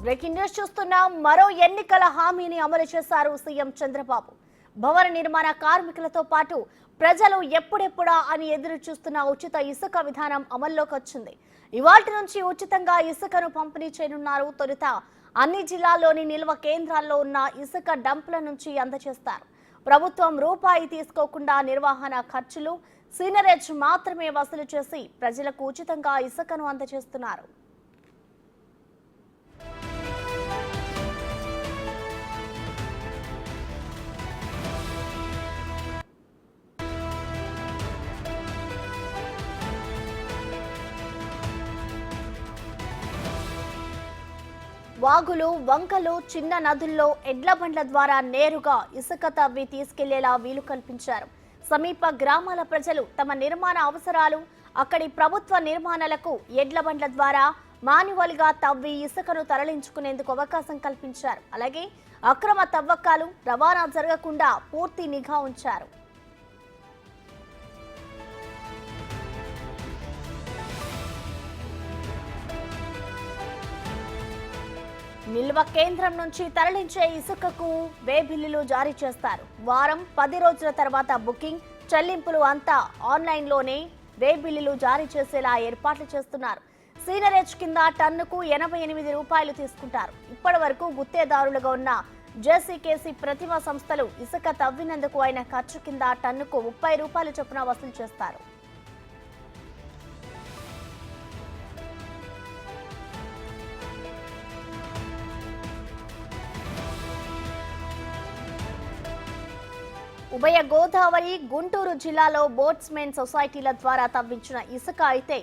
Breaking news చూస్తున్నాం. మరో ఎన్నికల హామీని అమలు చేశారు సీఎం చంద్రబాబు. భవన నిర్మాణ కార్మికులతో పాటు ప్రజలు ఎప్పుడెప్పుడా అని ఎదురు చూస్తున్న ఉచిత ఇసుక విధానం అమల్లోకి వచ్చింది. ఇవాల్టి నుంచి ఉచితంగా ఇసుకను పంపిణీ చేయనున్నారు. తొలుత అన్ని జిల్లాల్లోని నిల్వ కేంద్రాల్లో ఉన్న ఇసుక డంపుల నుంచి అందజేస్తారు. ప్రభుత్వం రూపాయి తీసుకోకుండా నిర్వహణ ఖర్చులు, సీనరేజ్ మాత్రమే వసూలు చేసి ప్రజలకు ఉచితంగా ఇసుకను అందజేస్తున్నారు. వాగులు, వంకలు, చిన్న నదుల్లో ఎడ్ల బండ్ల ద్వారా నేరుగా ఇసుక తవ్వి తీసుకెళ్లేలా వీలు కల్పించారు. సమీప గ్రామాల ప్రజలు తమ నిర్మాణ అవసరాలు, అక్కడి ప్రభుత్వ నిర్మాణాలకు ఎడ్ల బండ్ల ద్వారా మాన్యువల్ గా తవ్వి ఇసుకను తరలించుకునేందుకు అవకాశం కల్పించారు. అలాగే అక్రమ తవ్వకాలు, రవాణా జరగకుండా పూర్తి నిఘా ఉంచారు. నిల్వ కేంద్రం నుంచి తరలించే ఇసుకకు వే బిల్లులు జారీ చేస్తారు. వారం 10 రోజుల తర్వాత బుకింగ్, చెల్లింపులు అంతా ఆన్లైన్లోనే వే బిల్లులు జారీ చేసేలా ఏర్పాట్లు చేస్తున్నారు. సీనరేజ్ కింద టన్నుకు 88 రూపాయలు తీసుకుంటారు. ఇప్పటి వరకు గుత్తేదారులుగా ఉన్న జేసీకేసీ ప్రతిమ సంస్థలు ఇసుక తవ్వినందుకు అయిన ఖర్చు కింద టన్నుకు 30 రూపాయలు చొప్పున వసూలు చేస్తారు. ఉభయ గోదావరి, గుంటూరు జిల్లాలో బోట్స్మెన్ సొసైటీల ద్వారా తవ్వించిన ఇసుక అయితే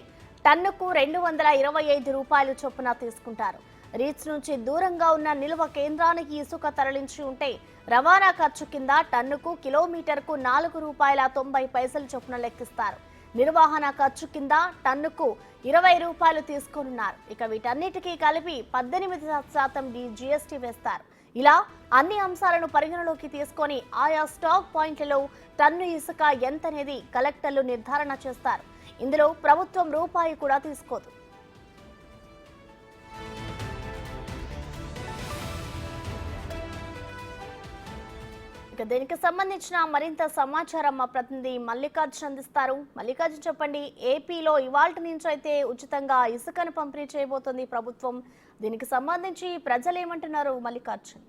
టన్నుకు 225 రూపాయలు చొప్పున తీసుకుంటారు. రీచ్ నుంచి దూరంగా ఉన్న నిల్వ కేంద్రానికి ఇసుక తరలించి ఉంటే రవాణా ఖర్చు కింద టన్నుకు కిలోమీటర్కు 4 రూపాయల 90 పైసలు చొప్పున లెక్కిస్తారు. నిర్వహణ ఖర్చు కింద టన్నుకు 20 రూపాయలు తీసుకోనున్నారు. ఇక వీటన్నిటికీ కలిపి 18% జీఎస్టీ వేస్తారు. ఇలా అన్ని అంశాలను పరిగణలోకి తీసుకొని ఆయా స్టాక్ పాయింట్లలో టన్ను ఇసుక ఎంతనేది కలెక్టర్లు నిర్ధారణ చేస్తారు. ఇందులో ప్రభుత్వం రూపాయి కూడా తీసుకోదు. ఇక దీనికి సంబంధించిన మరింత సమాచారం మా ప్రతినిధి మల్లికార్జున్ అందిస్తారు. మల్లికార్జున్, చెప్పండి, ఏపీలో ఇవాల్టి నుంచి అయితే ఉచితంగా ఇసుకను పంపిణీ చేయబోతోంది ప్రభుత్వం. దీనికి సంబంధించి ప్రజలు ఏమంటున్నారు మల్లికార్జున్?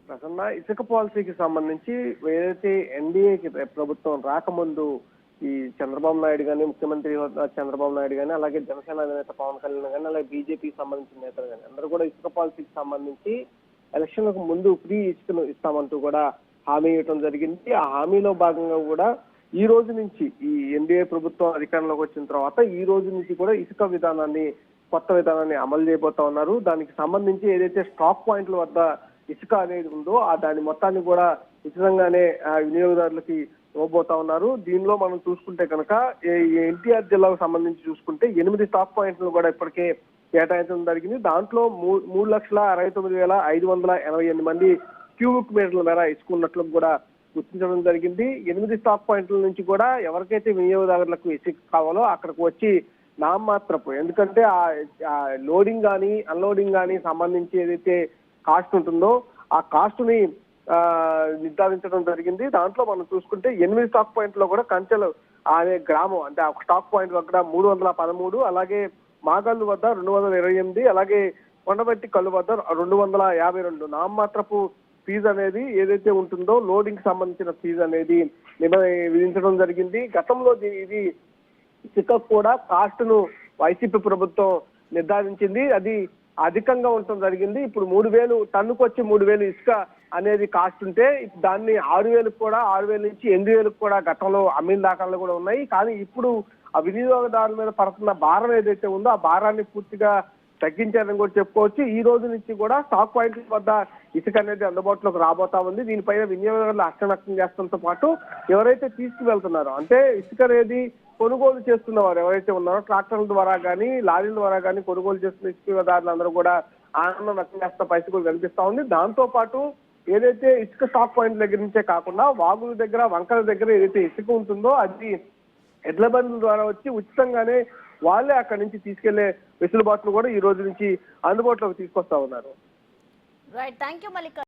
ప్రసన్న, ఇసుక పాలసీకి సంబంధించి ఏదైతే ఎన్డీఏకి ప్రభుత్వం రాకముందు ఈ చంద్రబాబు నాయుడు కానీ, ముఖ్యమంత్రి చంద్రబాబు నాయుడు కానీ, అలాగే జనసేన అధినేత పవన్ కళ్యాణ్ కానీ, అలాగే బీజేపీకి సంబంధించిన నేతలు కానీ అందరూ కూడా ఇసుక పాలసీకి సంబంధించి ఎలక్షన్లకు ముందు ఫ్రీ ఇసుకను ఇస్తామంటూ కూడా హామీ ఇవ్వడం జరిగింది. ఆ హామీలో భాగంగా కూడా ఈ రోజు నుంచి ఈ ఎన్డీఏ ప్రభుత్వం అధికారంలోకి వచ్చిన తర్వాత ఈ రోజు నుంచి కూడా ఇసుక విధానాన్ని, కొత్త విధానాన్ని అమలు చేయబోతా ఉన్నారు. దానికి సంబంధించి ఏదైతే స్టాక్ పాయింట్ల వద్ద ఇసుక అనేది ఉందో దాని మొత్తాన్ని కూడా ఉచితంగానే వినియోగదారులకి ఇవ్వబోతా ఉన్నారు. దీనిలో మనం చూసుకుంటే కనుక ఎన్టీఆర్ జిల్లాకు సంబంధించి చూసుకుంటే 8 స్టాక్ పాయింట్లు కూడా ఇప్పటికే కేటాయించడం జరిగింది. దాంట్లో 3,69,588 మంది క్యూబిక్ మీటర్ల మేర ఇసుక ఉన్నట్లు కూడా గుర్తించడం జరిగింది. 8 స్టాక్ పాయింట్ల నుంచి కూడా ఎవరికైతే వినియోగదారులకు ఇసుక కావాలో అక్కడికి వచ్చి నామమాత్రపు, ఎందుకంటే ఆ లోడింగ్ కానీ అన్లోడింగ్ కానీ సంబంధించి ఏదైతే కాస్ట్ ఉంటుందో ఆ కాస్ట్ ని నిర్ధారించడం జరిగింది. దాంట్లో మనం చూసుకుంటే 8 స్టాక్ పాయింట్ లో కూడా కంచెలు అనే గ్రామం, అంటే ఒక స్టాక్ పాయింట్ వద్ద 313, అలాగే మాగల్లు వద్ద 228, అలాగే కొండబెట్టి కళ్ళు వద్ద 252 నామమాత్రపు ఫీజు అనేది ఏదైతే ఉంటుందో లోడింగ్ సంబంధించిన ఫీజు అనేది విధించడం జరిగింది. గతంలో ఇది ఇసుక కూడా కాస్ట్ ను వైసీపీ ప్రభుత్వం నిర్ధారించింది. అది అధికంగా ఉండటం జరిగింది. ఇప్పుడు 3,000 టన్నుకు వచ్చి 3,000 ఇసుక అనేది కాస్ట్ ఉంటే దాన్ని 6,000 కూడా, 6,000 నుంచి 8,000 కూడా గతంలో అమ్మిన దాఖలు కూడా ఉన్నాయి. కానీ ఇప్పుడు ఆ వినియోగదారుల మీద పడుతున్న భారం ఏదైతే ఉందో ఆ భారాన్ని పూర్తిగా తగ్గించారని కూడా చెప్పుకోవచ్చు. ఈ రోజు నుంచి కూడా స్టాక్ పాయింట్ల వద్ద ఇసుక అనేది అందుబాటులోకి రాబోతా ఉంది. దీనిపైన వినియోగదారులు హస్తనష్టం చేస్తడంతో పాటు ఎవరైతే తీసుకువెళ్తున్నారో, అంటే ఇసుక అనేది కొనుగోలు చేస్తున్న వారు ఎవరైతే ఉన్నారో ట్రాక్టర్ల ద్వారా కానీ, లారీల ద్వారా కానీ కొనుగోలు చేస్తున్న ఇసుకదారులు అందరూ కూడా ఆనందం వ్యక్తం చేస్తున్న పరిస్థితి కూడా కనిపిస్తా ఉంది. దాంతో పాటు ఏదైతే ఇసుక స్టాక్ పాయింట్ దగ్గర నుంచే కాకుండా వాగుల దగ్గర, వంకల దగ్గర ఏదైతే ఇసుక ఉంటుందో అది ఎడ్ల బండ్ల ద్వారా వచ్చి ఉచితంగానే వాళ్ళే అక్కడి నుంచి తీసుకెళ్లే వెసులుబాటును కూడా ఈ రోజు నుంచి అందుబాటులోకి తీసుకొస్తా ఉన్నారు. Right, thank you Mallika.